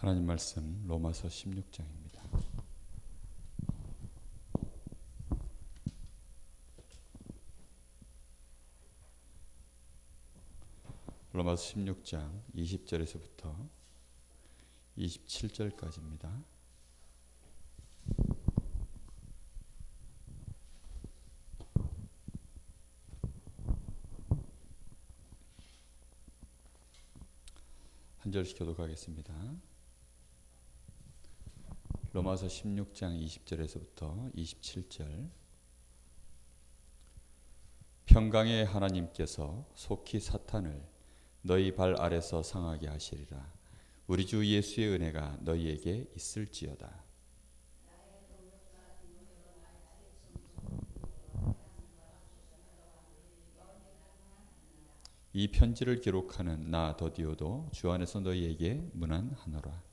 하나님 말씀 로마서 16장입니다. 로마서 16장 20절에서부터 27절까지입니다. 한 절씩 교독하겠습니다. 로마서 16장 20절에서부터 27절. 평강의 하나님께서 속히 사탄을 너희 발 아래서 상하게 하시리라. 우리 주 예수의 은혜가 너희에게 있을지어다. 이 편지를 기록하는 나 더디오도 주 안에서 너희에게 문안하노라.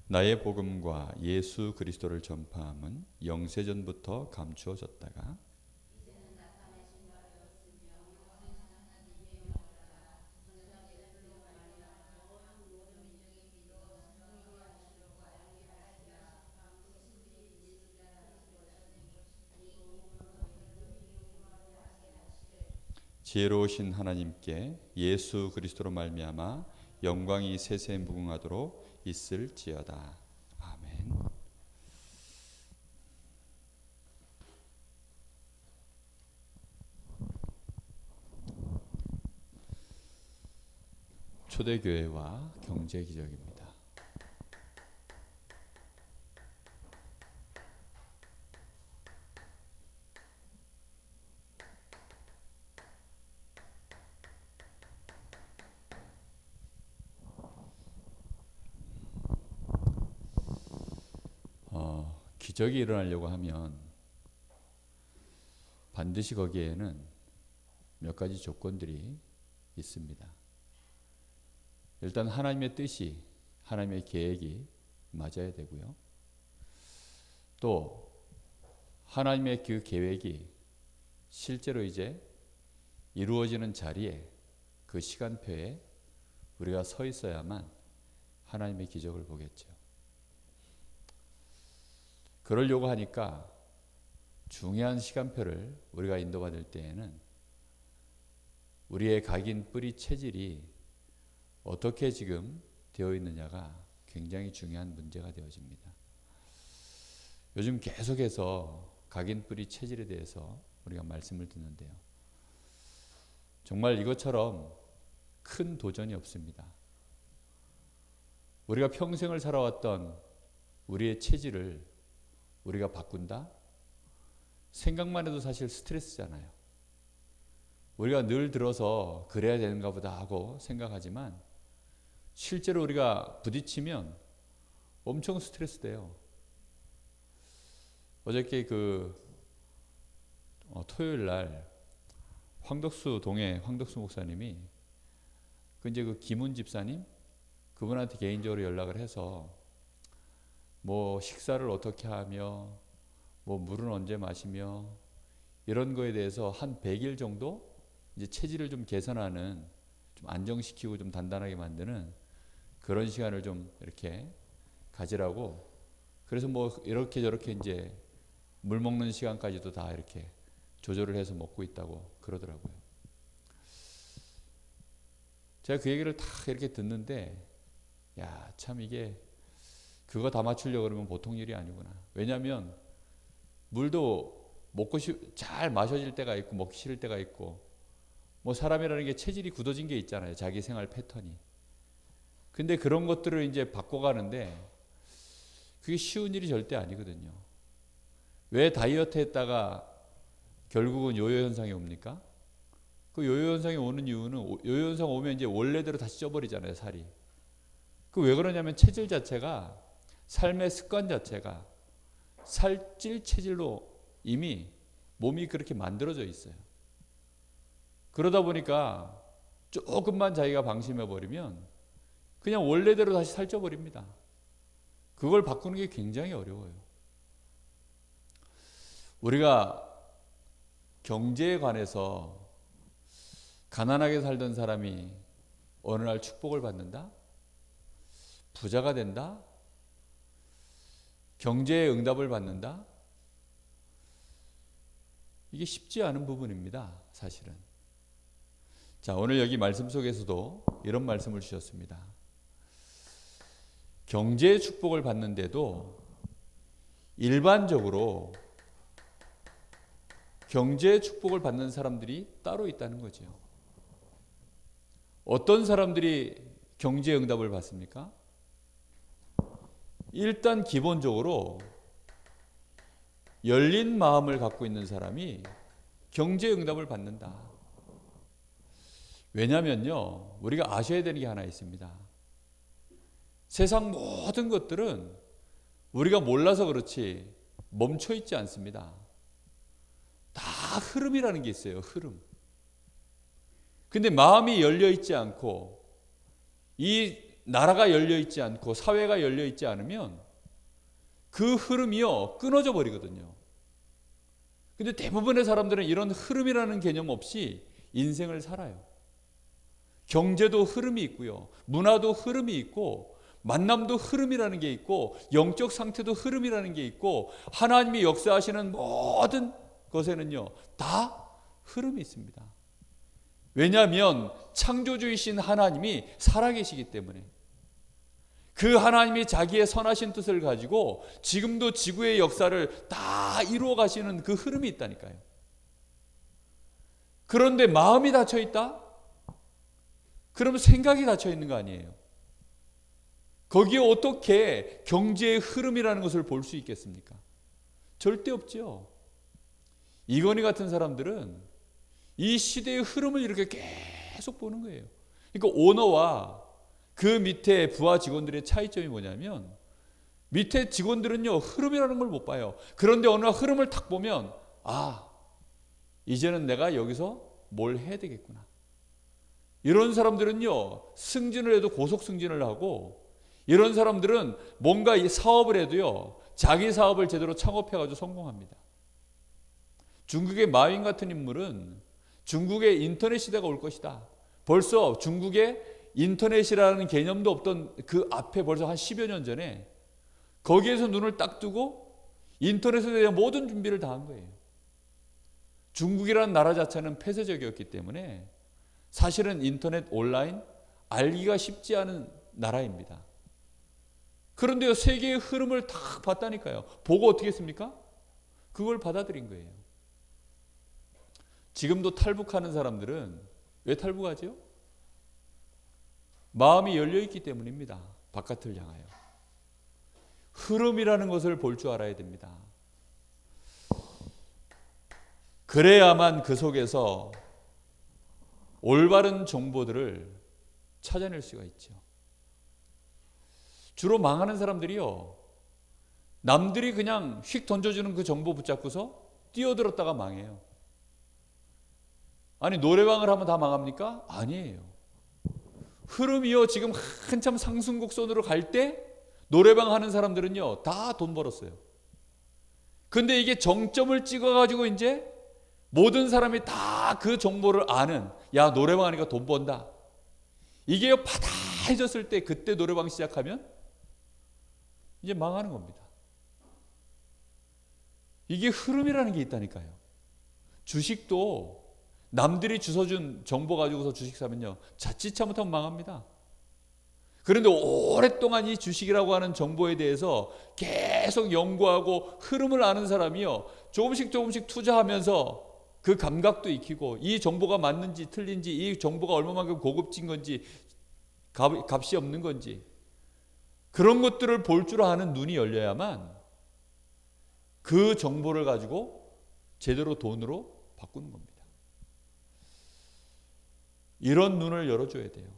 나의 복음과 예수 그리스도를 전파함은 영세전부터 감추어졌다가 지혜로우신 하나님께 예수 그리스도로 말미암아 영광이 세세 무궁하도록 있을지어다. 아멘. 초대교회와 경제기적입니다. 기적이 일어나려고 하면 반드시 거기에는 몇 가지 조건들이 있습니다. 일단 하나님의 뜻이, 하나님의 계획이 맞아야 되고요. 또 하나님의 그 계획이 실제로 이제 이루어지는 자리에, 그 시간표에 우리가 서 있어야만 하나님의 기적을 보겠죠. 그러려고 하니까 중요한 시간표를 우리가 인도받을 때에는 우리의 각인 뿌리 체질이 어떻게 지금 되어 있느냐가 굉장히 중요한 문제가 되어집니다. 요즘 계속해서 각인 뿌리 체질에 대해서 우리가 말씀을 듣는데요. 정말 이것처럼 큰 도전이 없습니다. 우리가 평생을 살아왔던 우리의 체질을 우리가 바꾼다? 생각만 해도 사실 스트레스잖아요. 우리가 늘 들어서 그래야 되는가 보다 하고 생각하지만 실제로 우리가 부딪히면 엄청 스트레스 돼요. 어저께 토요일 날 황덕수 동해 황덕수 목사님이 이제 그 김훈 집사님 그분한테 개인적으로 연락을 해서 뭐 식사를 어떻게 하며 뭐 물은 언제 마시며 이런 거에 대해서 한 100일 정도 이제 체질을 좀 개선하는, 좀 안정시키고 좀 단단하게 만드는 그런 시간을 좀 이렇게 가지라고, 그래서 뭐 이렇게 저렇게 이제 물 먹는 시간까지도 다 이렇게 조절을 해서 먹고 있다고 그러더라고요. 제가 그 얘기를 다 이렇게 듣는데, 야, 참 이게 그거 다 맞추려고 그러면 보통 일이 아니구나. 왜냐하면 물도 잘 마셔질 때가 있고 먹기 싫을 때가 있고, 뭐 사람이라는 게 체질이 굳어진 게 있잖아요. 자기 생활 패턴이. 근데 그런 것들을 이제 바꿔가는데 그게 쉬운 일이 절대 아니거든요. 왜 다이어트 했다가 결국은 요요 현상이 옵니까? 그 요요 현상이 오는 이유는 요요 현상 오면 이제 원래대로 다시 쪄버리잖아요, 살이. 그 왜 그러냐면 체질 자체가, 삶의 습관 자체가 살찔 체질로 이미 몸이 그렇게 만들어져 있어요. 그러다 보니까 조금만 자기가 방심해 버리면 그냥 원래대로 다시 살쪄 버립니다. 그걸 바꾸는 게 굉장히 어려워요. 우리가 경제에 관해서 가난하게 살던 사람이 어느 날 축복을 받는다? 부자가 된다? 경제의 응답을 받는다? 이게 쉽지 않은 부분입니다, 사실은. 자, 오늘 여기 말씀 속에서도 이런 말씀을 주셨습니다. 경제의 축복을 받는데도 일반적으로 경제의 축복을 받는 사람들이 따로 있다는 거죠. 어떤 사람들이 경제의 응답을 받습니까? 일단 기본적으로 열린 마음을 갖고 있는 사람이 경제의 응답을 받는다. 왜냐면요, 우리가 아셔야 되는 게 하나 있습니다. 세상 모든 것들은 우리가 몰라서 그렇지 멈춰 있지 않습니다. 다 흐름이라는 게 있어요. 흐름. 근데 마음이 열려 있지 않고 이 나라가 열려 있지 않고 사회가 열려 있지 않으면 그 흐름이요 끊어져 버리거든요. 근데 대부분의 사람들은 이런 흐름이라는 개념 없이 인생을 살아요. 경제도 흐름이 있고요, 문화도 흐름이 있고, 만남도 흐름이라는 게 있고, 영적 상태도 흐름이라는 게 있고, 하나님이 역사하시는 모든 것에는요 다 흐름이 있습니다. 왜냐하면 창조주이신 하나님이 살아계시기 때문에. 그 하나님이 자기의 선하신 뜻을 가지고 지금도 지구의 역사를 다 이루어 가시는 그 흐름이 있다니까요. 그런데 마음이 닫혀 있다? 그러면 생각이 닫혀 있는 거 아니에요. 거기에 어떻게 경제의 흐름이라는 것을 볼 수 있겠습니까? 절대 없죠. 이건희 같은 사람들은 이 시대의 흐름을 이렇게 계속 보는 거예요. 그러니까 오너와 그 밑에 부하 직원들의 차이점이 뭐냐면, 밑에 직원들은요 흐름이라는 걸 못 봐요. 그런데 어느 날 흐름을 탁 보면, 아, 이제는 내가 여기서 뭘 해야 되겠구나. 이런 사람들은요 승진을 해도 고속 승진을 하고, 이런 사람들은 뭔가 이 사업을 해도요 자기 사업을 제대로 창업해가지고 성공합니다. 중국의 마윈 같은 인물은 중국의 인터넷 시대가 올 것이다. 벌써 중국에 인터넷이라는 개념도 없던 그 앞에 벌써 한 10여 년 전에 거기에서 눈을 딱 뜨고 인터넷에 대한 모든 준비를 다 한 거예요. 중국이라는 나라 자체는 폐쇄적이었기 때문에 사실은 인터넷 온라인 알기가 쉽지 않은 나라입니다. 그런데요 세계의 흐름을 딱 봤다니까요. 보고 어떻게 했습니까? 그걸 받아들인 거예요. 지금도 탈북하는 사람들은 왜 탈북하죠? 마음이 열려있기 때문입니다. 바깥을 향하여. 흐름이라는 것을 볼 줄 알아야 됩니다. 그래야만 그 속에서 올바른 정보들을 찾아낼 수가 있죠. 주로 망하는 사람들이요, 남들이 그냥 휙 던져주는 그 정보 붙잡고서 뛰어들었다가 망해요. 아니 노래방을 하면 다 망합니까? 아니에요. 흐름이요 지금 한참 상승곡선으로 갈 때 노래방 하는 사람들은요 다 돈 벌었어요. 근데 이게 정점을 찍어가지고 이제 모든 사람이 다 그 정보를 아는, 야 노래방 하니까 돈 번다, 이게 파다해졌을 때 그때 노래방 시작하면 이제 망하는 겁니다. 이게 흐름이라는 게 있다니까요. 주식도 남들이 주워준 정보 가지고서 주식 사면요 자칫 잘못하면 망합니다. 그런데 오랫동안 이 주식이라고 하는 정보에 대해서 계속 연구하고 흐름을 아는 사람이요 조금씩 투자하면서 그 감각도 익히고, 이 정보가 맞는지 틀린지, 이 정보가 얼마만큼 고급진 건지 값이 없는 건지, 그런 것들을 볼 줄 아는 눈이 열려야만 그 정보를 가지고 제대로 돈으로 바꾸는 겁니다. 이런 눈을 열어줘야 돼요.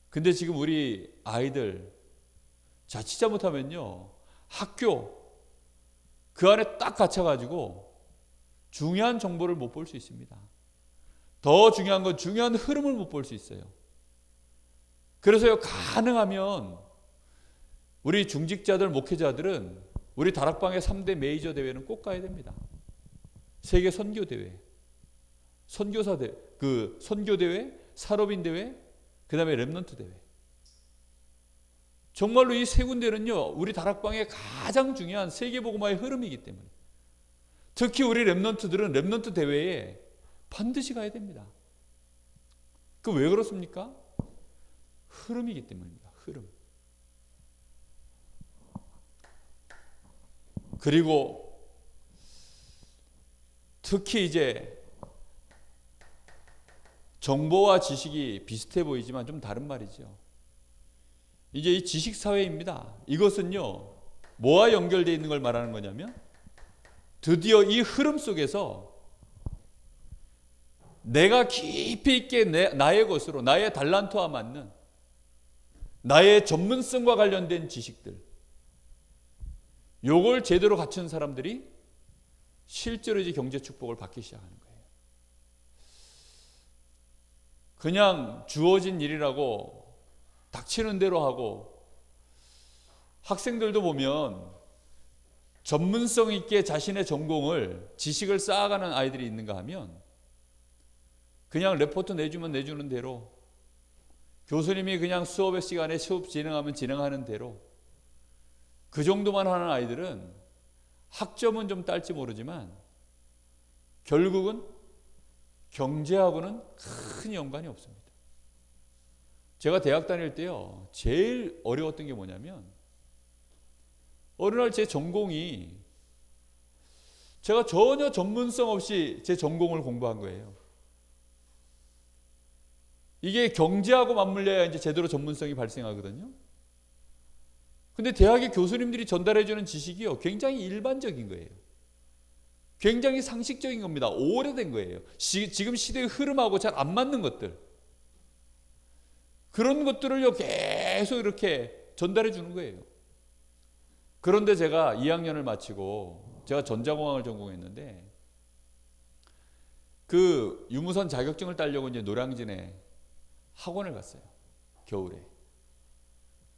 근데 지금 우리 아이들 자칫 잘못하면요 학교 그 안에 딱 갇혀가지고 중요한 정보를 못 볼 수 있습니다. 더 중요한 건 중요한 흐름을 못 볼 수 있어요. 그래서요 가능하면 우리 중직자들 목회자들은 우리 다락방의 3대 메이저 대회는 꼭 가야 됩니다. 세계 선교 대회, 선교사 대회, 그 선교 대회, 산업인 대회, 그다음에 렘넌트 대회. 정말로 이 세 군데는요, 우리 다락방의 가장 중요한 세계복음화의 흐름이기 때문에, 특히 우리 렘넌트들은 렘넌트 대회에 반드시 가야 됩니다. 그 왜 그렇습니까? 흐름이기 때문입니다. 흐름. 그리고 특히 이제 정보와 지식이 비슷해 보이지만 좀 다른 말이죠. 이제 이 지식사회입니다. 이것은요, 뭐와 연결되어 있는 걸 말하는 거냐면, 드디어 이 흐름 속에서 내가 깊이 있게 나의 것으로, 나의 달란트와 맞는, 나의 전문성과 관련된 지식들, 요걸 제대로 갖춘 사람들이 실제로 이제 경제 축복을 받기 시작하는 거예요. 그냥 주어진 일이라고 닥치는 대로 하고, 학생들도 보면 전문성 있게 자신의 전공을, 지식을 쌓아가는 아이들이 있는가 하면 그냥 레포트 내주면 내주는 대로, 교수님이 그냥 수업의 시간에 수업 진행하면 진행하는 대로, 그 정도만 하는 아이들은 학점은 좀 딸지 모르지만 결국은 경제하고는 큰 연관이 없습니다. 제가 대학 다닐 때요, 제일 어려웠던 게 뭐냐면, 어느 날 제 전공이, 제가 전혀 전문성 없이 제 전공을 공부한 거예요. 이게 경제하고 맞물려야 이제 제대로 전문성이 발생하거든요. 근데 대학의 교수님들이 전달해 주는 지식이요, 굉장히 일반적인 거예요. 굉장히 상식적인 겁니다. 오래된 거예요. 지금 시대의 흐름하고 잘 안 맞는 것들. 그런 것들을요, 계속 이렇게 전달해 주는 거예요. 그런데 제가 2학년을 마치고, 제가 전자공학을 전공했는데, 그 유무선 자격증을 따려고 이제 노량진에 학원을 갔어요. 겨울에.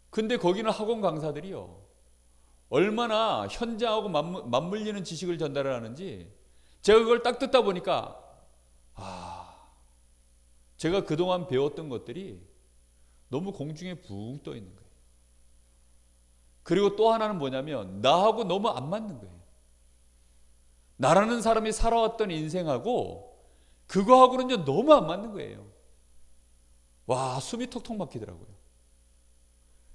근데 거기는 학원 강사들이요, 얼마나 현장하고 맞물리는 지식을 전달을 하는지, 제가 그걸 딱 듣다 보니까, 제가 그동안 배웠던 것들이 너무 공중에 붕 떠 있는 거예요. 그리고 또 하나는 뭐냐면, 나하고 너무 안 맞는 거예요. 나라는 사람이 살아왔던 인생하고 그거하고는 너무 안 맞는 거예요. 와, 숨이 턱턱 막히더라고요.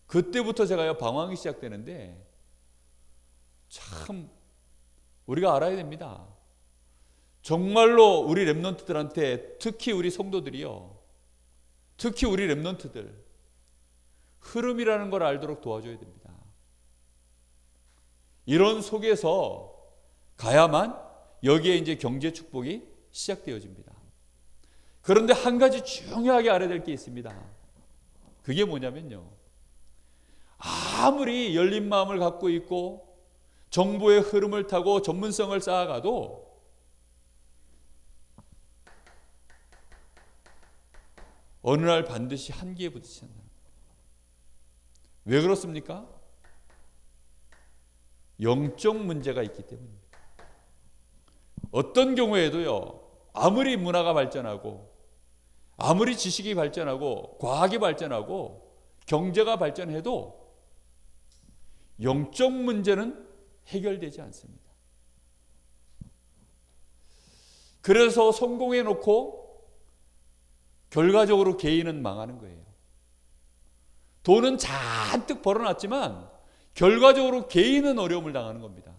그때부터 제가 방황이 시작되는데, 참 우리가 알아야 됩니다. 정말로 우리 렘넌트들한테, 특히 우리 성도들이요, 특히 우리 렘넌트들, 흐름이라는 걸 알도록 도와줘야 됩니다. 이런 속에서 가야만 여기에 이제 경제 축복이 시작되어집니다. 그런데 한 가지 중요하게 알아야 될 게 있습니다. 그게 뭐냐면요, 아무리 열린 마음을 갖고 있고 정보의 흐름을 타고 전문성을 쌓아가도 어느 날 반드시 한계에 부딪힌다. 왜 그렇습니까? 영적 문제가 있기 때문입니다. 어떤 경우에도요, 아무리 문화가 발전하고, 아무리 지식이 발전하고, 과학이 발전하고, 경제가 발전해도 영적 문제는 해결되지 않습니다. 그래서 성공해 놓고 결과적으로 개인은 망하는 거예요. 돈은 잔뜩 벌어놨지만 결과적으로 개인은 어려움을 당하는 겁니다.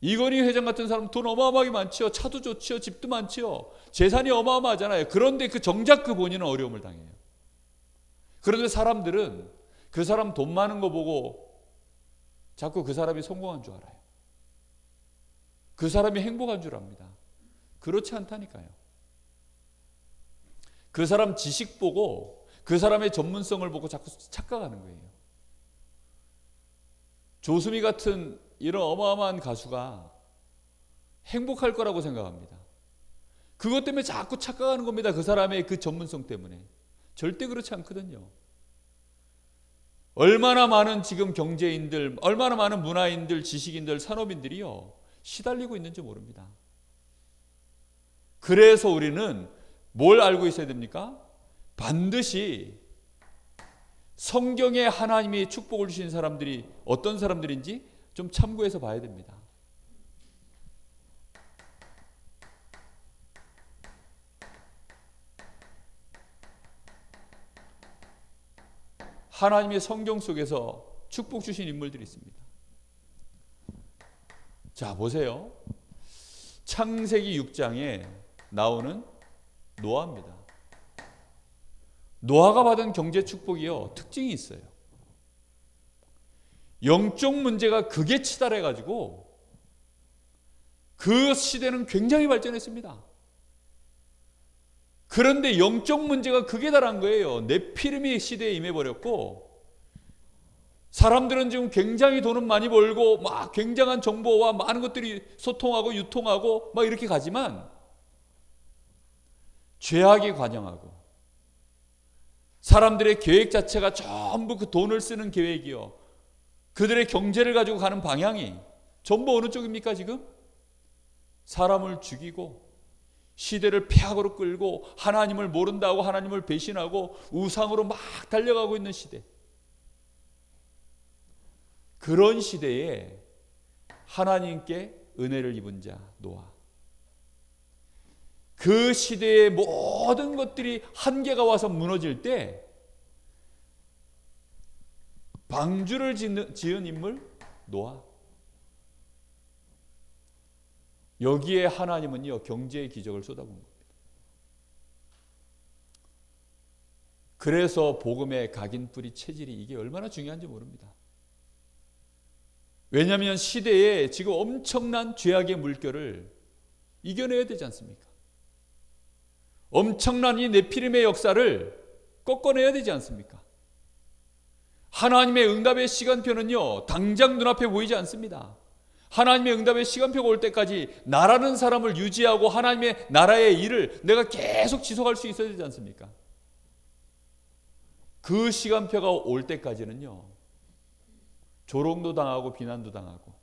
이건희 회장 같은 사람 돈 어마어마하게 많지요. 차도 좋지요. 집도 많지요. 재산이 어마어마하잖아요. 그런데 정작 그 본인은 어려움을 당해요. 그런데 사람들은 그 사람 돈 많은 거 보고 자꾸 그 사람이 성공한 줄 알아요. 그 사람이 행복한 줄 압니다. 그렇지 않다니까요. 그 사람 지식 보고, 그 사람의 전문성을 보고 자꾸 착각하는 거예요. 조수미 같은 이런 어마어마한 가수가 행복할 거라고 생각합니다. 그것 때문에 자꾸 착각하는 겁니다. 그 사람의 그 전문성 때문에. 절대 그렇지 않거든요. 얼마나 많은 지금 경제인들, 얼마나 많은 문화인들, 지식인들, 산업인들이요, 시달리고 있는지 모릅니다. 그래서 우리는 뭘 알고 있어야 됩니까? 반드시 성경에 하나님이 축복을 주신 사람들이 어떤 사람들인지 좀 참고해서 봐야 됩니다. 하나님의 성경 속에서 축복 주신 인물들이 있습니다. 자, 보세요. 창세기 6장에 나오는 노아입니다. 노아가 받은 경제 축복이요, 특징이 있어요. 영적 문제가 극에 치달해가지고 그 시대는 굉장히 발전했습니다. 그런데 영적 문제가 극에 달한 거예요. 네피림의 시대에 임해버렸고, 사람들은 지금 굉장히 돈은 많이 벌고 막 굉장한 정보와 많은 것들이 소통하고 유통하고 막 이렇게 가지만 죄악이 관영하고 사람들의 계획 자체가 전부 그 돈을 쓰는 계획이요, 그들의 경제를 가지고 가는 방향이 전부 어느 쪽입니까? 지금 사람을 죽이고 시대를 폐악으로 끌고 하나님을 모른다고 하나님을 배신하고 우상으로 막 달려가고 있는 시대. 그런 시대에 하나님께 은혜를 입은 자 노아, 그 시대의 모든 것들이 한계가 와서 무너질 때 방주를 지은 인물 노아. 여기에 하나님은요, 경제의 기적을 쏟아부은 겁니다. 그래서 복음의 각인뿌리 체질이 이게 얼마나 중요한지 모릅니다. 왜냐하면 시대에 지금 엄청난 죄악의 물결을 이겨내야 되지 않습니까? 엄청난 이 네피림의 역사를 꺾어내야 되지 않습니까? 하나님의 응답의 시간표는요, 당장 눈앞에 보이지 않습니다. 하나님의 응답의 시간표가 올 때까지 나라는 사람을 유지하고 하나님의 나라의 일을 내가 계속 지속할 수 있어야 되지 않습니까? 그 시간표가 올 때까지는요, 조롱도 당하고 비난도 당하고.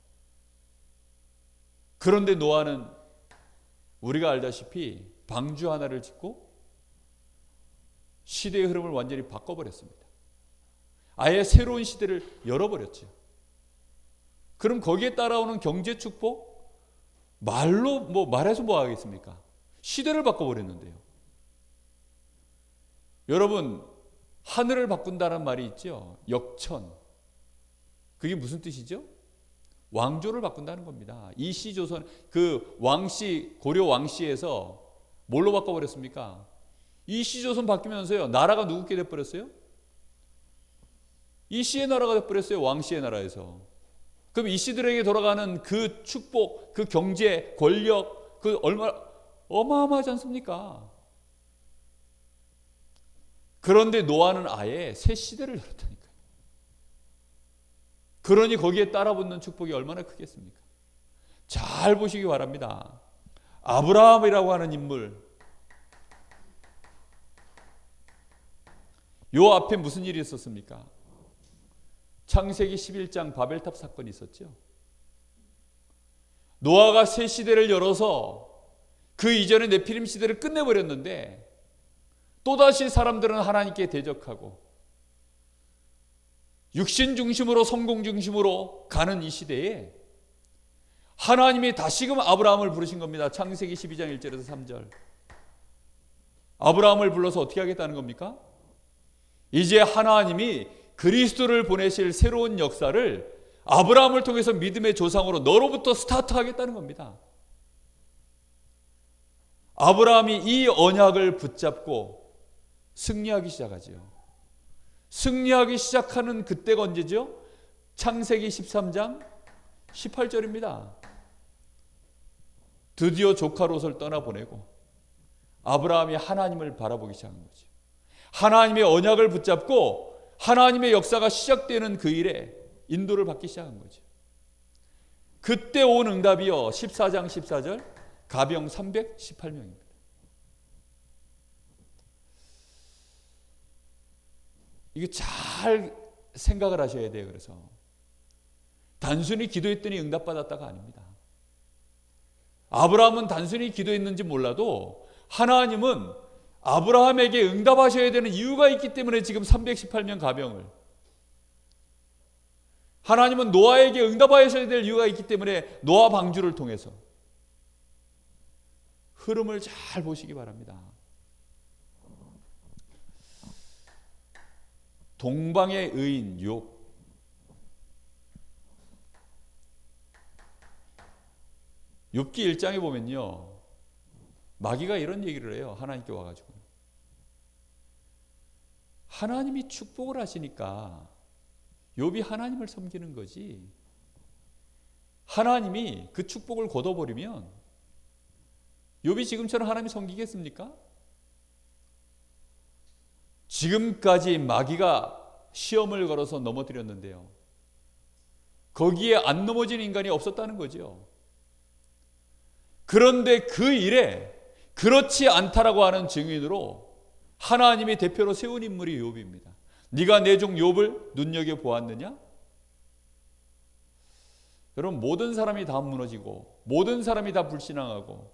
그런데 노아는 우리가 알다시피 방주 하나를 짓고 시대의 흐름을 완전히 바꿔버렸습니다. 아예 새로운 시대를 열어버렸죠. 그럼 거기에 따라오는 경제 축복? 말로 말해서 뭐 하겠습니까? 시대를 바꿔버렸는데요. 여러분, 하늘을 바꾼다는 말이 있죠. 역천. 그게 무슨 뜻이죠? 왕조를 바꾼다는 겁니다. 이시조선, 그 왕씨, 고려 왕씨에서 뭘로 바꿔버렸습니까? 이시조선 바뀌면서요, 나라가 누구께 돼버렸어요? 이시의 나라가 돼버렸어요. 왕씨의 나라에서. 그럼 이씨들에게 돌아가는 그 축복, 그 경제, 권력, 그 얼마나 어마어마하지 않습니까? 그런데 노아는 아예 새 시대를 열었다니까요. 그러니 거기에 따라붙는 축복이 얼마나 크겠습니까? 잘 보시기 바랍니다. 아브라함이라고 하는 인물, 요 앞에 무슨 일이 있었습니까? 창세기 11장 바벨탑 사건이 있었죠. 노아가 새 시대를 열어서 그 이전의 네피림 시대를 끝내버렸는데 또다시 사람들은 하나님께 대적하고 육신 중심으로 성공 중심으로 가는 이 시대에 하나님이 다시금 아브라함을 부르신 겁니다. 창세기 12장 1절에서 3절. 아브라함을 불러서 어떻게 하겠다는 겁니까? 이제 하나님이 그리스도를 보내실 새로운 역사를 아브라함을 통해서 믿음의 조상으로 너로부터 스타트하겠다는 겁니다. 아브라함이 이 언약을 붙잡고 승리하기 시작하죠. 승리하기 시작하는 그때가 언제죠? 창세기 13장 18절입니다. 드디어 조카 롯을 떠나보내고 아브라함이 하나님을 바라보기 시작한 거죠. 하나님의 언약을 붙잡고 하나님의 역사가 시작되는 그 일에 인도를 받기 시작한 거죠. 그때 온 응답이요, 14장 14절, 가병 318명입니다. 이게 잘 생각을 하셔야 돼요. 그래서 단순히 기도했더니 응답받았다가 아닙니다. 아브라함은 단순히 기도했는지 몰라도 하나님은 아브라함에게 응답하셔야 되는 이유가 있기 때문에 지금 318명 가병을, 하나님은 노아에게 응답하셔야 될 이유가 있기 때문에 노아 방주를 통해서, 흐름을 잘 보시기 바랍니다. 동방의 의인 욥, 욥기 1장에 보면요, 마귀가 이런 얘기를 해요. 하나님께 와가지고, 하나님이 축복을 하시니까 욥이 하나님을 섬기는 거지, 하나님이 그 축복을 거둬버리면 욥이 지금처럼 하나님 섬기겠습니까? 지금까지 마귀가 시험을 걸어서 넘어뜨렸는데요, 거기에 안 넘어진 인간이 없었다는 거죠. 그런데 그 일에 그렇지 않다라고 하는 증인으로 하나님이 대표로 세운 인물이 욥입니다. 네가 내 종 욥을 눈여겨보았느냐? 여러분, 모든 사람이 다 무너지고 모든 사람이 다 불신앙하고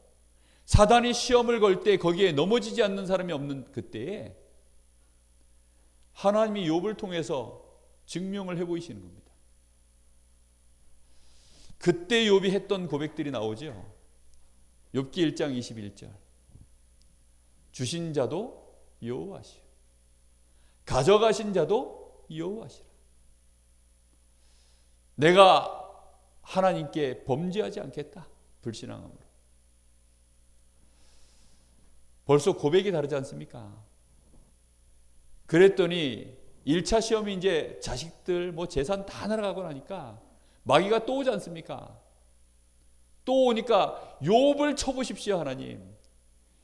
사단이 시험을 걸 때 거기에 넘어지지 않는 사람이 없는 그때에 하나님이 욥을 통해서 증명을 해 보이시는 겁니다. 그때 욥이 했던 고백들이 나오죠. 욥기 1장 21절. 주신 자도 여호와시오, 가져가신 자도 여호와시라. 내가 하나님께 범죄하지 않겠다, 불신앙함으로. 벌써 고백이 다르지 않습니까? 그랬더니 1차 시험이 이제 자식들 뭐 재산 다 날아가고 나니까 마귀가 또 오지 않습니까? 또 오니까 욥을 쳐보십시오. 하나님,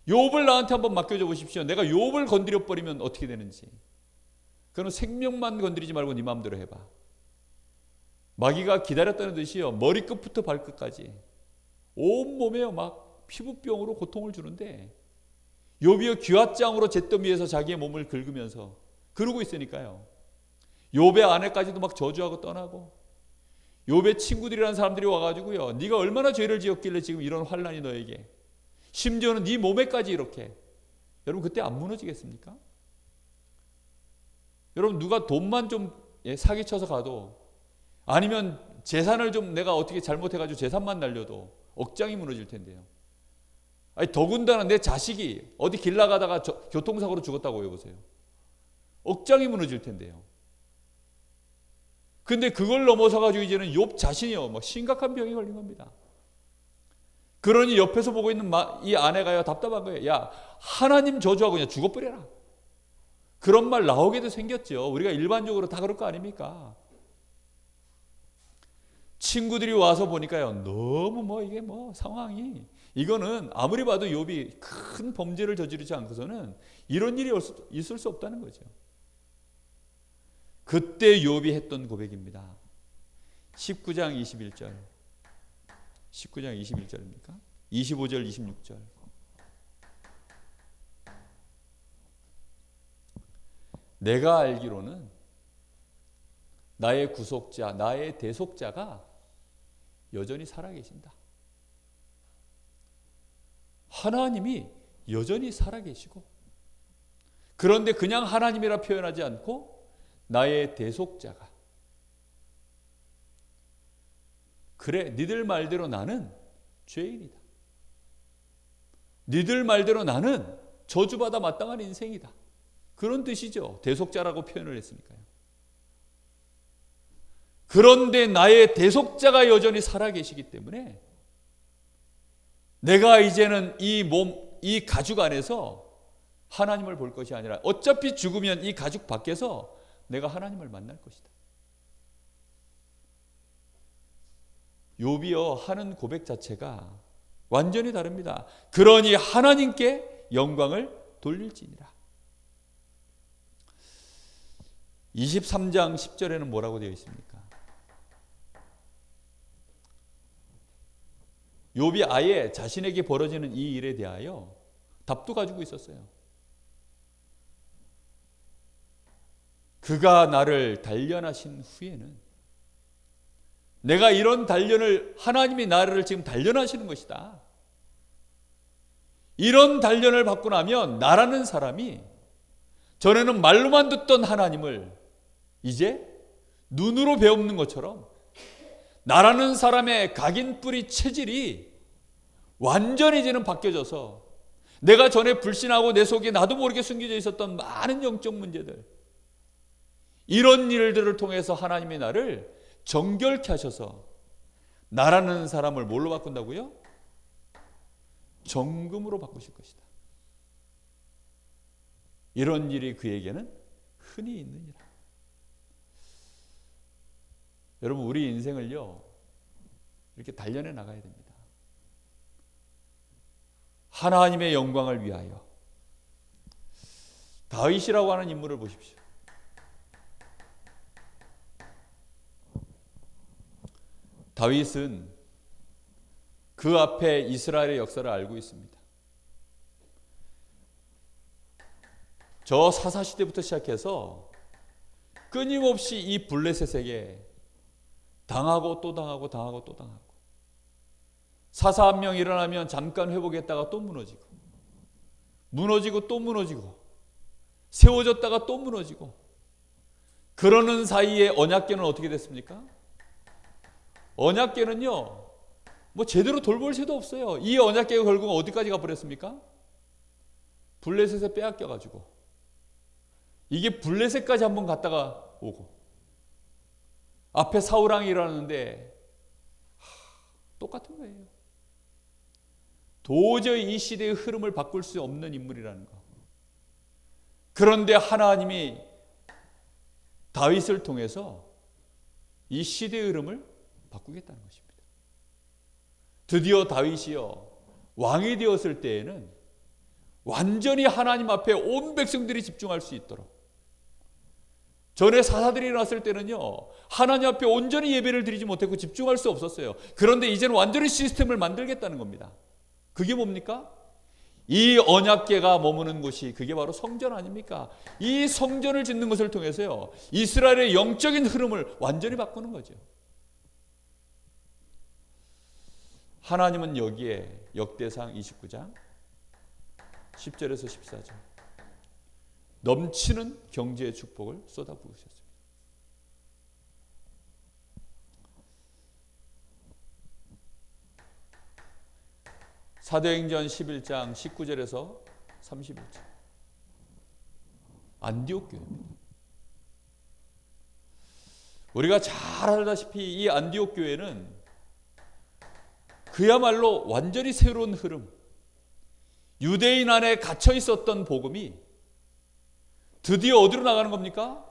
욥을 나한테 한번 맡겨줘 보십시오. 내가 욥을 건드려 버리면 어떻게 되는지. 그는 생명만 건드리지 말고 네 마음대로 해봐. 마귀가 기다렸다는 듯이요, 머리끝부터 발끝까지 온몸에 막 피부병으로 고통을 주는데 욥이요, 귀화장으로 잿더미 위에서 자기의 몸을 긁으면서 그러고 있으니까요, 욥의 아내까지도 막 저주하고 떠나고, 욥의 친구들이라는 사람들이 와가지고요, 네가 얼마나 죄를 지었길래 지금 이런 환난이 너에게, 심지어는 네 몸에까지 이렇게. 여러분, 그때 안 무너지겠습니까? 여러분, 누가 돈만 좀 사기쳐서 가도, 아니면 재산을 좀 내가 어떻게 잘못해가지고 재산만 날려도 억장이 무너질 텐데요. 아니, 더군다나 내 자식이 어디 길 나가다가 교통사고로 죽었다고 해보세요. 억장이 무너질 텐데요. 근데 그걸 넘어서가지고 이제는 욥 자신이요, 뭐 심각한 병이 걸린 겁니다. 그러니 옆에서 보고 있는 이 아내가요, 답답한 거예요. 야, 하나님 저주하고 그냥 죽어버려라. 그런 말 나오게도 생겼죠. 우리가 일반적으로 다 그럴 거 아닙니까? 친구들이 와서 보니까요, 너무 뭐 이게 뭐 상황이, 이거는 아무리 봐도 욥이 큰 범죄를 저지르지 않고서는 이런 일이 있을 수 없다는 거죠. 그때 욥이 했던 고백입니다. 19장 21절. 19장 21절입니까? 25절 26절. 내가 알기로는 나의 구속자, 나의 대속자가 여전히 살아계신다. 하나님이 여전히 살아계시고, 그런데 그냥 하나님이라 표현하지 않고 나의 대속자가, 그래, 니들 말대로 나는 죄인이다, 니들 말대로 나는 저주받아 마땅한 인생이다, 그런 뜻이죠. 대속자라고 표현을 했으니까요. 그런데 나의 대속자가 여전히 살아계시기 때문에 내가 이제는 이 가죽 안에서 하나님을 볼 것이 아니라, 어차피 죽으면 이 가죽 밖에서 내가 하나님을 만날 것이다. 욥이요, 하는 고백 자체가 완전히 다릅니다. 그러니 하나님께 영광을 돌릴지니라. 23장 10절에는 뭐라고 되어 있습니까? 욥이 아예 자신에게 벌어지는 이 일에 대하여 답도 가지고 있었어요. 그가 나를 단련하신 후에는, 내가 이런 단련을, 하나님이 나를 지금 단련하시는 것이다. 이런 단련을 받고 나면 나라는 사람이 전에는 말로만 듣던 하나님을 이제 눈으로 배우는 것처럼 나라는 사람의 각인뿌리 체질이 완전히 이제는 바뀌어져서 내가 전에 불신하고 내 속에 나도 모르게 숨겨져 있었던 많은 영적 문제들, 이런 일들을 통해서 하나님이 나를 정결케 하셔서 나라는 사람을 뭘로 바꾼다고요? 정금으로 바꾸실 것이다. 이런 일이 그에게는 흔히 있느니라. 여러분, 우리 인생을요, 이렇게 단련해 나가야 됩니다. 하나님의 영광을 위하여. 다윗이라고 하는 인물을 보십시오. 다윗은 그 앞에 이스라엘의 역사를 알고 있습니다. 저 사사시대부터 시작해서 끊임없이 이 블레셋에게 당하고 또 당하고 당하고 또 당하고, 사사 한 명 일어나면 잠깐 회복했다가 또 무너지고, 무너지고 또 무너지고, 세워졌다가 또 무너지고, 그러는 사이에 언약궤는 어떻게 됐습니까? 언약궤는요, 뭐 제대로 돌볼 새도 없어요. 이 언약궤가 결국 어디까지 가버렸습니까? 블레셋에 빼앗겨가지고, 이게 블레셋까지 한번 갔다가 오고, 앞에 사울왕이 일어나는데 똑같은 거예요. 도저히 이 시대의 흐름을 바꿀 수 없는 인물이라는 거. 그런데 하나님이 다윗을 통해서 이 시대의 흐름을 바꾸겠다는 것입니다. 드디어 다윗이요, 왕이 되었을 때에는 완전히 하나님 앞에 온 백성들이 집중할 수 있도록, 전에 사사들이 일어났을 때는요, 하나님 앞에 온전히 예배를 드리지 못했고 집중할 수 없었어요. 그런데 이제는 완전히 시스템을 만들겠다는 겁니다. 그게 뭡니까? 이 언약궤가 머무는 곳이 그게 바로 성전 아닙니까? 이 성전을 짓는 것을 통해서요, 이스라엘의 영적인 흐름을 완전히 바꾸는 거죠. 하나님은 여기에 역대상 29장 10절에서 14절 넘치는 경제의 축복을 쏟아부으셨습니다. 사도행전 11장 19절에서 31절 안디옥 교회입니다. 우리가 잘 알다시피 이 안디옥 교회는 그야말로 완전히 새로운 흐름, 유대인 안에 갇혀 있었던 복음이 드디어 어디로 나가는 겁니까?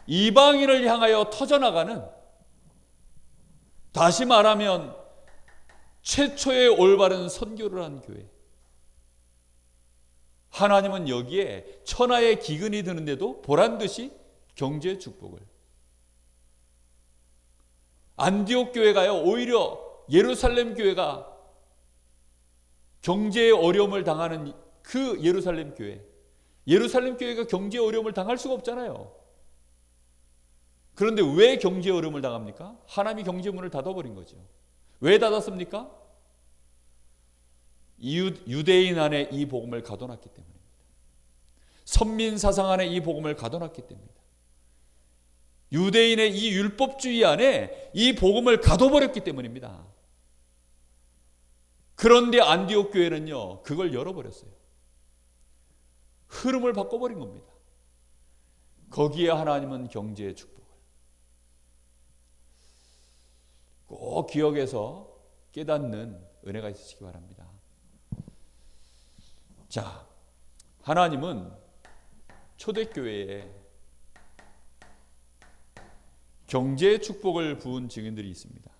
이방인을 향하여 터져나가는, 다시 말하면 최초의 올바른 선교를 한 교회. 하나님은 여기에 천하의 기근이 드는데도 보란듯이 경제의 축복을. 안디옥 교회가요, 오히려 예루살렘 교회가 경제의 어려움을 당하는 그 예루살렘 교회, 예루살렘 교회가 경제 어려움을 당할 수가 없잖아요. 그런데 왜 경제 어려움을 당합니까? 하나님이 경제 문을 닫아버린 거죠. 왜 닫았습니까? 유대인 안에 이 복음을 가둬놨기 때문입니다. 선민 사상 안에 이 복음을 가둬놨기 때문입니다. 유대인의 이 율법주의 안에 이 복음을 가둬버렸기 때문입니다. 그런데 안디옥 교회는요, 그걸 열어버렸어요. 흐름을 바꿔버린 겁니다. 거기에 하나님은 경제의 축복을. 꼭 기억해서 깨닫는 은혜가 있으시기 바랍니다. 자, 하나님은 초대교회에 경제의 축복을 부은 증인들이 있습니다.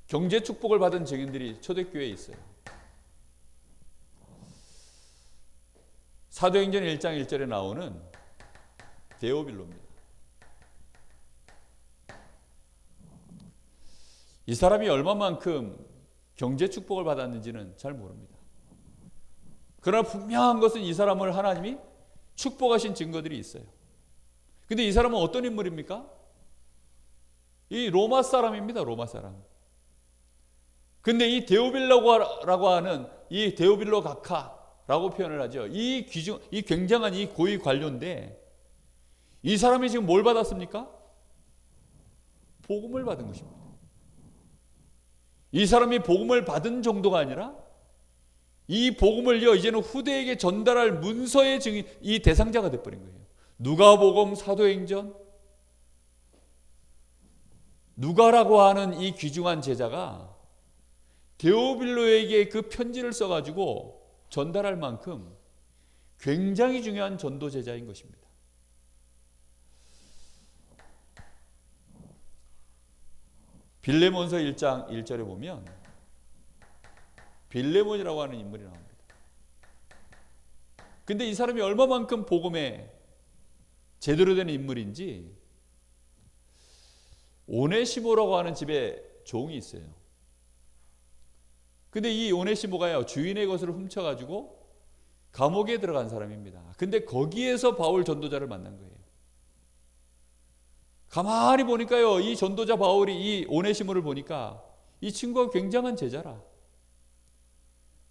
경제 축복을 받은 증인들이 초대교회에 있어요. 사도행전 1장 1절에 나오는 데오빌로입니다. 이 사람이 얼마만큼 경제 축복을 받았는지는 잘 모릅니다. 그러나 분명한 것은 이 사람을 하나님이 축복하신 증거들이 있어요. 근데 이 사람은 어떤 인물입니까? 이 로마 사람입니다. 로마 사람. 근데 이 데오빌로라고 하는 이 데오빌로 각하라고 표현을 하죠. 이 굉장한 이 고위 관료인데 이 사람이 지금 뭘 받았습니까? 복음을 받은 것입니다. 이 사람이 복음을 받은 정도가 아니라 이 복음을요 이제는 후대에게 전달할 문서의 증인, 이 대상자가 돼버린 거예요. 누가복음, 사도행전, 누가라고 하는 이 귀중한 제자가 데오빌로에게 그 편지를 써가지고 전달할 만큼 굉장히 중요한 전도 제자인 것입니다. 빌레몬서 1장 1절에 보면 빌레몬이라고 하는 인물이 나옵니다. 근데 이 사람이 얼마만큼 복음에 제대로 되는 인물인지 오네시모라고 하는 집에 종이 있어요. 근데 이 오네시모가요 주인의 것을 훔쳐가지고 감옥에 들어간 사람입니다. 근데 거기에서 바울 전도자를 만난 거예요. 가만히 보니까요 이 전도자 바울이 이 오네시모를 보니까 이 친구가 굉장한 제자라.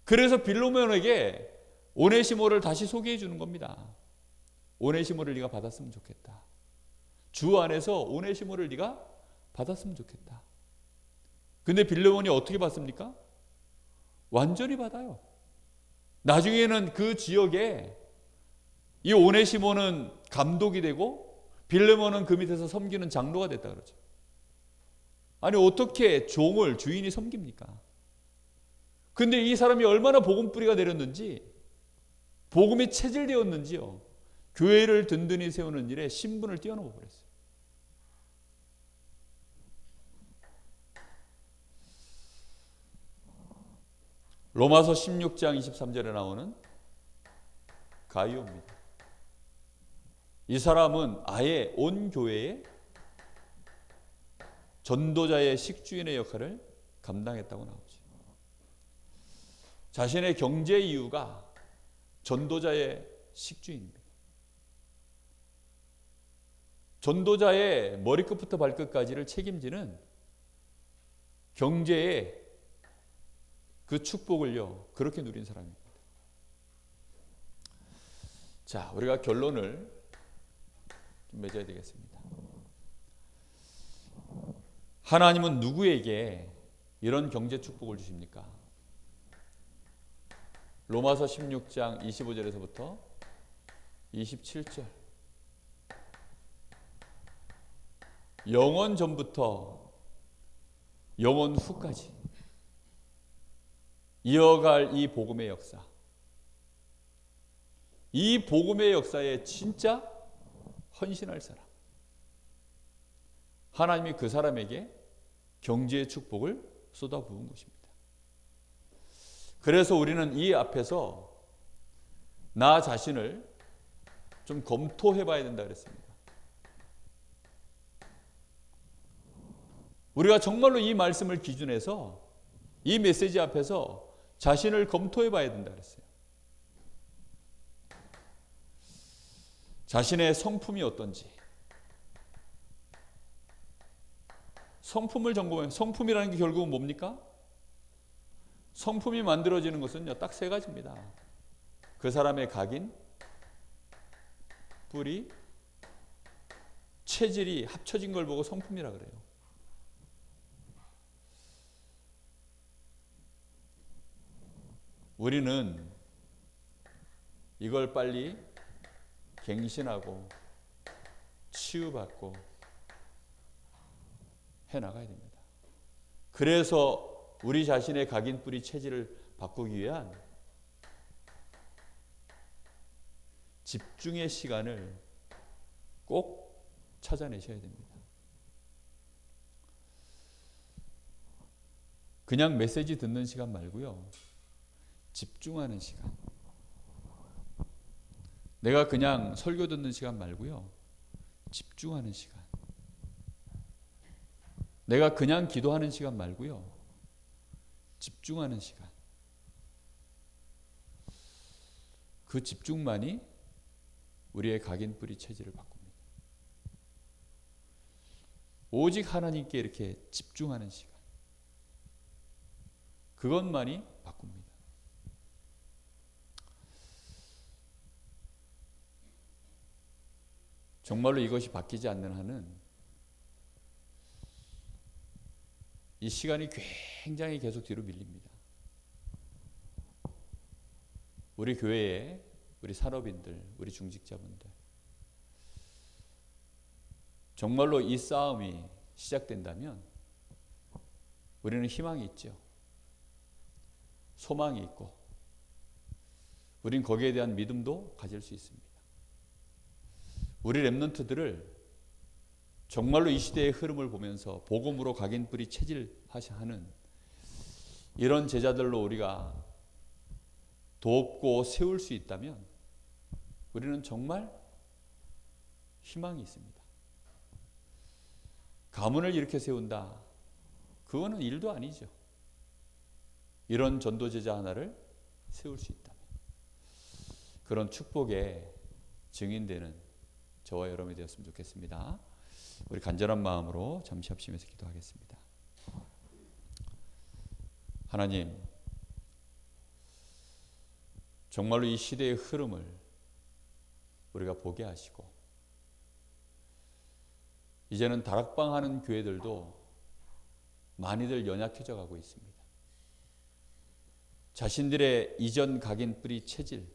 그래서 빌레몬에게 오네시모를 다시 소개해 주는 겁니다. 오네시모를 네가 받았으면 좋겠다. 주 안에서 오네시모를 네가 받았으면 좋겠다. 근데 빌레몬이 어떻게 받습니까? 완전히 받아요. 나중에는 그 지역에 이 오네시모는 감독이 되고 빌레몬은 그 밑에서 섬기는 장로가 됐다 그러죠. 아니 어떻게 종을 주인이 섬깁니까? 근데 이 사람이 얼마나 복음 뿌리가 내렸는지, 복음이 체질되었는지요. 교회를 든든히 세우는 일에 신분을 뛰어넘어 버렸어요. 로마서 16장 23절에 나오는 가이오입니다. 이 사람은 아예 온 교회의 전도자의 식주인의 역할을 감당했다고 나오죠. 자신의 경제 이유가 전도자의 식주인입니다. 전도자의 머리끝부터 발끝까지를 책임지는 경제의 그 축복을요 그렇게 누린 사람입니다. 자, 우리가 결론을 좀 맺어야 되겠습니다. 하나님은 누구에게 이런 경제 축복을 주십니까? 로마서 16장 25절에서부터 27절. 영원 전부터 영원 후까지 이어갈 이 복음의 역사. 이 복음의 역사에 진짜 헌신할 사람. 하나님이 그 사람에게 경제의 축복을 쏟아부은 것입니다. 그래서 우리는 이 앞에서 나 자신을 좀 검토해 봐야 된다 그랬습니다. 우리가 정말로 이 말씀을 기준해서 이 메시지 앞에서 자신을 검토해 봐야 된다 그랬어요. 자신의 성품이 어떤지. 성품을 점검해. 성품이라는 게 결국은 뭡니까? 성품이 만들어지는 것은요, 딱 세 가지입니다. 그 사람의 각인, 뿌리, 체질이 합쳐진 걸 보고 성품이라 그래요. 우리는 이걸 빨리 갱신하고 치유받고 해나가야 됩니다. 그래서 우리 자신의 각인 뿌리 체질을 바꾸기 위한 집중의 시간을 꼭 찾아내셔야 됩니다. 그냥 메시지 듣는 시간 말고요. 집중하는 시간. 내가 그냥 설교 듣는 시간 말고요. 집중하는 시간. 내가 그냥 기도하는 시간 말고요. 집중하는 시간. 그 집중만이 우리의 각인 뿌리 체질을 바꿉니다. 오직 하나님께 이렇게 집중하는 시간. 그것만이 바꿉니다. 정말로 이것이 바뀌지 않는 한은 이 시간이 굉장히 계속 뒤로 밀립니다. 우리 교회에 우리 산업인들, 우리 중직자분들, 정말로 이 싸움이 시작된다면 우리는 희망이 있죠. 소망이 있고 우린 거기에 대한 믿음도 가질 수 있습니다. 우리 렘넌트들을 정말로 이 시대의 흐름을 보면서 복음으로 각인뿌리 체질하는 이런 제자들로 우리가 돕고 세울 수 있다면 우리는 정말 희망이 있습니다. 가문을 이렇게 세운다, 그거는 일도 아니죠. 이런 전도제자 하나를 세울 수 있다면 그런 축복의 증인되는 저와 여러분이 되었으면 좋겠습니다. 우리 간절한 마음으로 잠시 합심해서 기도하겠습니다. 하나님, 정말로 이 시대의 흐름을 우리가 보게 하시고 이제는 다락방하는 교회들도 많이들 연약해져 가고 있습니다. 자신들의 이전 각인뿌리 체질,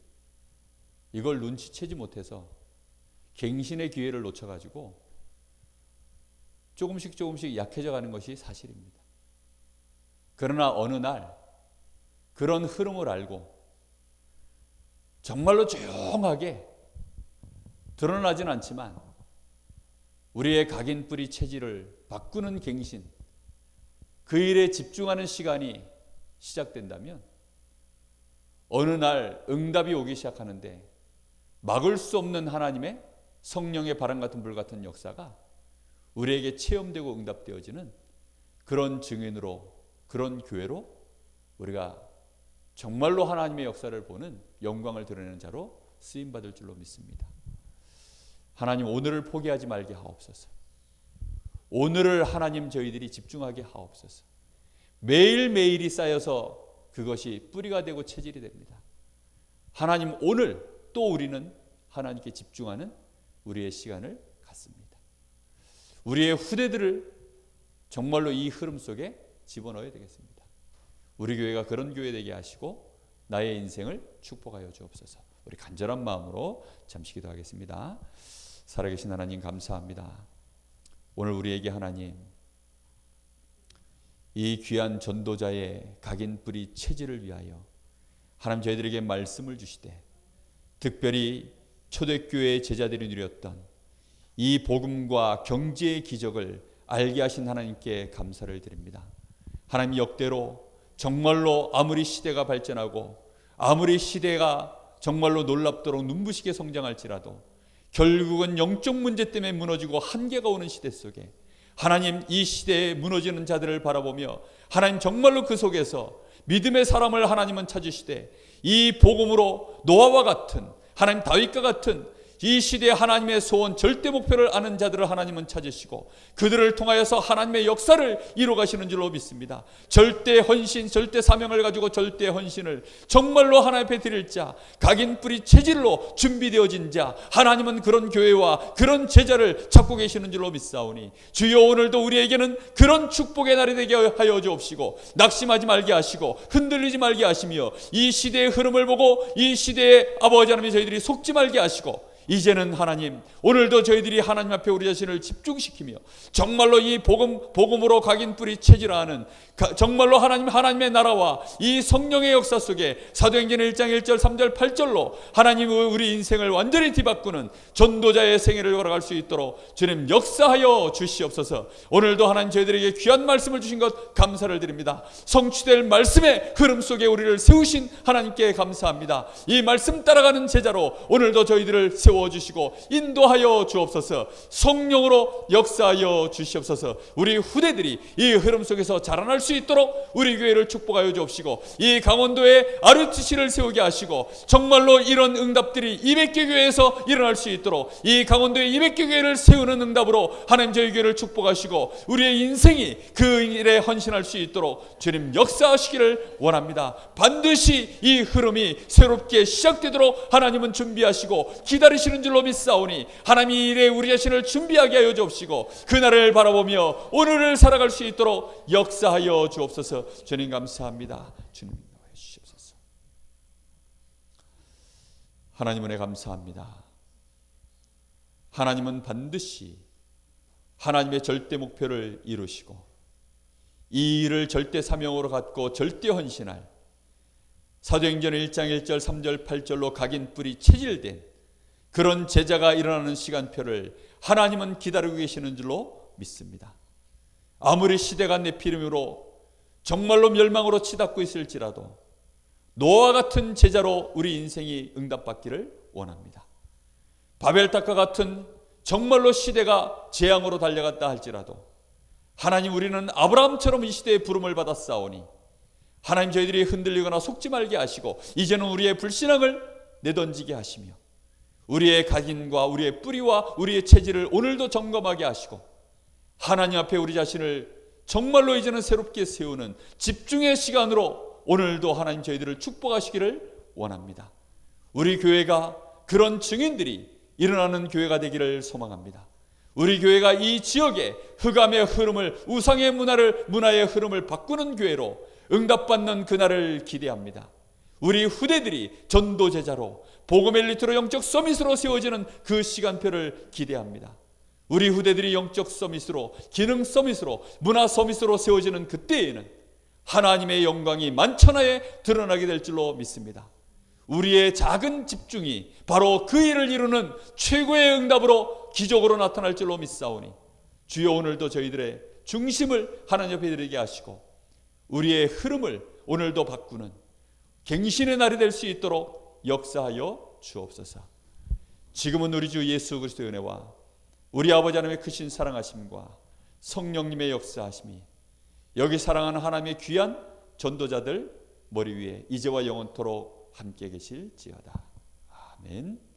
이걸 눈치채지 못해서 갱신의 기회를 놓쳐가지고 조금씩 약해져 가는 것이 사실입니다. 그러나 어느 날 그런 흐름을 알고 정말로 조용하게 드러나진 않지만 우리의 각인뿌리 체질을 바꾸는 갱신, 그 일에 집중하는 시간이 시작된다면 어느 날 응답이 오기 시작하는데 막을 수 없는 하나님의 성령의 바람 같은 불 같은 역사가 우리에게 체험되고 응답되어지는 그런 증인으로, 그런 교회로 우리가 정말로 하나님의 역사를 보는 영광을 드러내는 자로 쓰임받을 줄로 믿습니다. 하나님, 오늘을 포기하지 말게 하옵소서. 오늘을 하나님 저희들이 집중하게 하옵소서. 매일매일이 쌓여서 그것이 뿌리가 되고 체질이 됩니다. 하나님, 오늘 또 우리는 하나님께 집중하는 우리의 시간을 갖습니다. 우리의 후대들을 정말로 이 흐름 속에 집어넣어야 되겠습니다. 우리 교회가 그런 교회 되게 하시고 나의 인생을 축복하여 주옵소서. 우리 간절한 마음으로 잠시 기도하겠습니다. 살아계신 하나님, 감사합니다. 오늘 우리에게 하나님, 이 귀한 전도자의 각인뿌리 체질을 위하여 하나님 저희들에게 말씀을 주시되 특별히 초대교회의 제자들이 누렸던 이 복음과 경제의 기적을 알게 하신 하나님께 감사를 드립니다. 하나님, 역대로 정말로 아무리 시대가 발전하고 아무리 시대가 정말로 놀랍도록 눈부시게 성장할지라도 결국은 영적 문제 때문에 무너지고 한계가 오는 시대 속에 하나님, 이 시대에 무너지는 자들을 바라보며 하나님 정말로 그 속에서 믿음의 사람을 하나님은 찾으시되 이 복음으로 노아와 같은 하나님 다윗과 같은 이 시대의 하나님의 소원 절대 목표를 아는 자들을 하나님은 찾으시고 그들을 통하여서 하나님의 역사를 이루어가시는 줄로 믿습니다. 절대 헌신, 절대 사명을 가지고 절대 헌신을 정말로 하나님 앞에 드릴 자, 각인뿌리 체질로 준비되어진 자, 하나님은 그런 교회와 그런 제자를 찾고 계시는 줄로 믿사오니 주여, 오늘도 우리에게는 그런 축복의 날이 되게 하여 주옵시고 낙심하지 말게 하시고 흔들리지 말게 하시며 이 시대의 흐름을 보고 이 시대의 아버지 하나님이 저희들이 속지 말게 하시고 이제는 하나님, 오늘도 저희들이 하나님 앞에 우리 자신을 집중시키며 정말로 이 복음으로 각인뿌리 체질화하는 정말로 하나님의 나라와 이 성령의 역사 속에 사도행전 1장 1절 3절 8절로 하나님 우리 인생을 완전히 뒤바꾸는 전도자의 생애를 걸어갈 수 있도록 주님 역사하여 주시옵소서. 오늘도 하나님 저희들에게 귀한 말씀을 주신 것 감사를 드립니다. 성취될 말씀의 흐름 속에 우리를 세우신 하나님께 감사합니다. 이 말씀 따라가는 제자로 오늘도 저희들을 세워 세워주시고 인도하여 주옵소서. 성령으로 역사하여 주시옵소서. 우리 후대들이 이 흐름 속에서 자라날 수 있도록 우리 교회를 축복하여 주옵시고, 이 강원도에 RUTC를 세우게 하시고, 정말로 이런 응답들이 200개 교회에서 일어날 수 있도록 이 강원도의 200개 교회를 세우는 응답으로 하나님 저희 교회를 축복하시고, 우리의 인생이 그 일에 헌신할 수 있도록 주님 역사하시기를 원합니다. 반드시 이 흐름이 새롭게 시작되도록 하나님은 준비하시고 기다리시는 줄로 믿사오니, 하나님 이 일에 우리 자신을 준비하게 하여 주옵시고, 그날을 바라보며 오늘을 살아갈 수 있도록 역사하여 주옵소서. 주님 감사합니다. 주님 인도하여 주시옵소서. 하나님 은혜 감사합니다. 하나님은 반드시 하나님의 절대 목표를 이루시고 이 일을 절대 사명으로 갖고 절대 헌신할 사도행전 1장 1절 3절 8절로 각인 뿔이 체질된 그런 제자가 일어나는 시간표를 하나님은 기다리고 계시는 줄로 믿습니다. 아무리 시대가 내피름으로 정말로 멸망으로 치닫고 있을지라도 노아와 같은 제자로 우리 인생이 응답받기를 원합니다. 바벨탑과 같은 정말로 시대가 재앙으로 달려갔다 할지라도 하나님, 우리는 아브라함처럼 이 시대의 부름을 받았사오니 하나님 저희들이 흔들리거나 속지 말게 하시고 이제는 우리의 불신앙을 내던지게 하시며 우리의 각인과 우리의 뿌리와 우리의 체질을 오늘도 점검하게 하시고 하나님 앞에 우리 자신을 정말로 이제는 새롭게 세우는 집중의 시간으로 오늘도 하나님 저희들을 축복하시기를 원합니다. 우리 교회가 그런 증인들이 일어나는 교회가 되기를 소망합니다. 우리 교회가 이 지역의 흑암의 흐름을, 우상의 문화의 흐름을 바꾸는 교회로 응답받는 그날을 기대합니다. 우리 후대들이 전도 제자로 복음 엘리트로 영적 서밋으로 세워지는 그 시간표를 기대합니다. 우리 후대들이 영적 서밋으로, 기능 서밋으로, 문화 서밋으로 세워지는 그때에는 하나님의 영광이 만천하에 드러나게 될 줄로 믿습니다. 우리의 작은 집중이 바로 그 일을 이루는 최고의 응답으로 기적으로 나타날 줄로 믿사오니 주여 오늘도 저희들의 중심을 하나님 옆에 드리게 하시고 우리의 흐름을 오늘도 바꾸는 갱신의 날이 될 수 있도록 역사하여 주옵소서. 지금은 우리 주 예수 그리스도의 은혜와 우리 아버지 하나님의 크신 사랑하심과 성령님의 역사하심이 여기 사랑하는 하나님의 귀한 전도자들 머리 위에 이제와 영원토록 함께 계실지어다. 아멘.